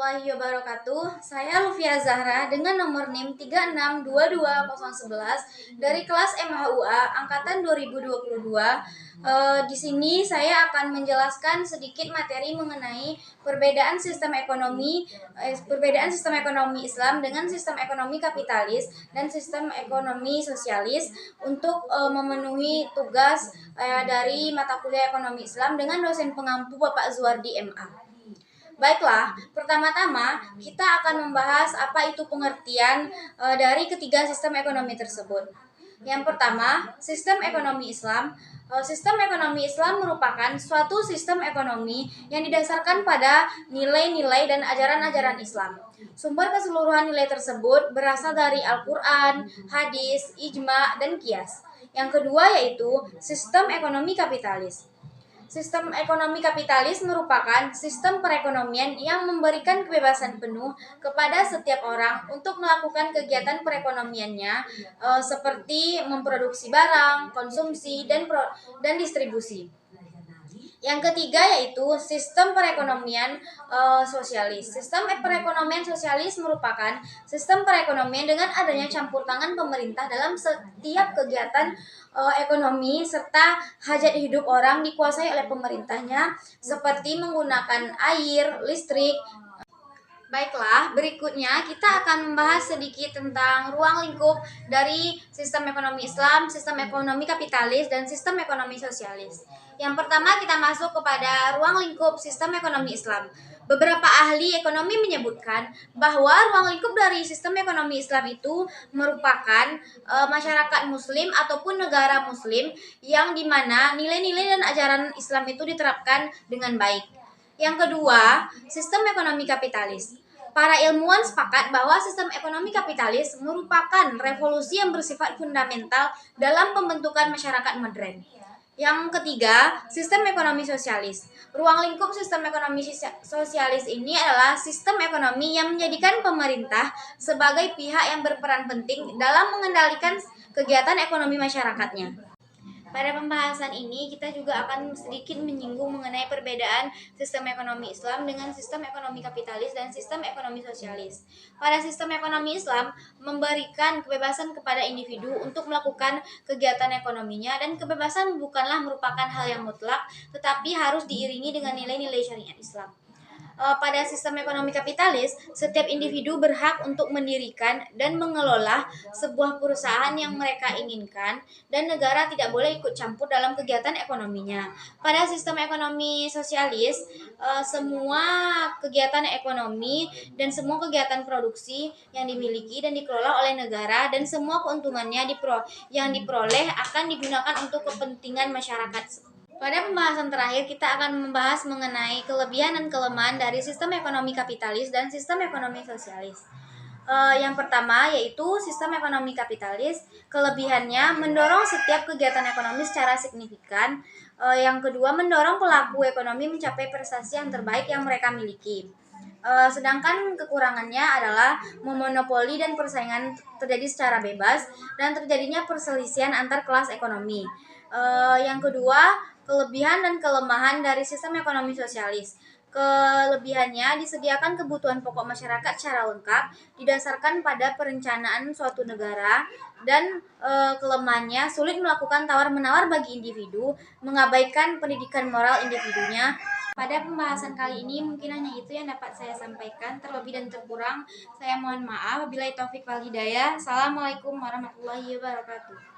warahmatullahi wabarakatuh. Saya Lufia Zahra dengan nomor NIM 3622011 dari kelas MHUA angkatan 2022. Di sini saya akan menjelaskan sedikit materi mengenai perbedaan sistem ekonomi Islam dengan sistem ekonomi kapitalis dan sistem ekonomi sosialis untuk memenuhi tugas dari mata kuliah ekonomi Islam dengan dosen pengampu Bapak Zuardi MA. Baiklah, pertama-tama kita akan membahas apa itu pengertian dari ketiga sistem ekonomi tersebut. Yang pertama, sistem ekonomi Islam. Sistem ekonomi Islam merupakan suatu sistem ekonomi yang didasarkan pada nilai-nilai dan ajaran-ajaran Islam. Sumber keseluruhan nilai tersebut berasal dari Al-Quran, hadis, ijma, dan qiyas. Yang kedua yaitu sistem ekonomi kapitalis. Sistem ekonomi kapitalis merupakan sistem perekonomian yang memberikan kebebasan penuh kepada setiap orang untuk melakukan kegiatan perekonomiannya seperti memproduksi barang, konsumsi, dan distribusi. Yang ketiga yaitu sistem perekonomian sosialis. Sistem perekonomian sosialis merupakan sistem perekonomian dengan adanya campur tangan pemerintah dalam setiap kegiatan ekonomi serta hajat hidup orang dikuasai oleh pemerintahnya seperti menggunakan air, listrik. Baiklah, berikutnya kita akan membahas sedikit tentang ruang lingkup dari sistem ekonomi Islam, sistem ekonomi kapitalis, dan sistem ekonomi sosialis. Yang pertama kita masuk kepada ruang lingkup sistem ekonomi Islam. Beberapa ahli ekonomi menyebutkan bahwa ruang lingkup dari sistem ekonomi Islam itu merupakan masyarakat muslim ataupun negara muslim yang dimana nilai-nilai dan ajaran Islam itu diterapkan dengan baik. Yang kedua, sistem ekonomi kapitalis. Para ilmuwan sepakat bahwa sistem ekonomi kapitalis merupakan revolusi yang bersifat fundamental dalam pembentukan masyarakat modern. Yang ketiga, sistem ekonomi sosialis. Ruang lingkup sistem ekonomi sosialis ini adalah sistem ekonomi yang menjadikan pemerintah sebagai pihak yang berperan penting dalam mengendalikan kegiatan ekonomi masyarakatnya. Pada pembahasan ini kita juga akan sedikit menyinggung mengenai perbedaan sistem ekonomi Islam dengan sistem ekonomi kapitalis dan sistem ekonomi sosialis. Pada sistem ekonomi Islam memberikan kebebasan kepada individu untuk melakukan kegiatan ekonominya, dan kebebasan bukanlah merupakan hal yang mutlak tetapi harus diiringi dengan nilai-nilai syariat Islam. Pada sistem ekonomi kapitalis, setiap individu berhak untuk mendirikan dan mengelola sebuah perusahaan yang mereka inginkan, dan negara tidak boleh ikut campur dalam kegiatan ekonominya. Pada sistem ekonomi sosialis, semua kegiatan ekonomi dan semua kegiatan produksi yang dimiliki dan dikelola oleh negara, dan semua keuntungannya yang diperoleh akan digunakan untuk kepentingan masyarakat. Pada pembahasan terakhir, kita akan membahas mengenai kelebihan dan kelemahan dari sistem ekonomi kapitalis dan sistem ekonomi sosialis. Yang pertama yaitu sistem ekonomi kapitalis, kelebihannya mendorong setiap kegiatan ekonomi secara signifikan. Yang kedua, mendorong pelaku ekonomi mencapai prestasi yang terbaik yang mereka miliki. Sedangkan kekurangannya adalah memonopoli dan persaingan terjadi secara bebas dan terjadinya perselisihan antar kelas ekonomi. Yang kedua, kelebihan dan kelemahan dari sistem ekonomi sosialis. Kelebihannya disediakan kebutuhan pokok masyarakat secara lengkap didasarkan pada perencanaan suatu negara, dan kelemahannya sulit melakukan tawar-menawar bagi individu, mengabaikan pendidikan moral individunya. Pada pembahasan kali ini mungkin hanya itu yang dapat saya sampaikan. Terlebih dan terkurang saya mohon maaf. Wabillahi taufik wal hidayah. Assalamualaikum warahmatullahi wabarakatuh.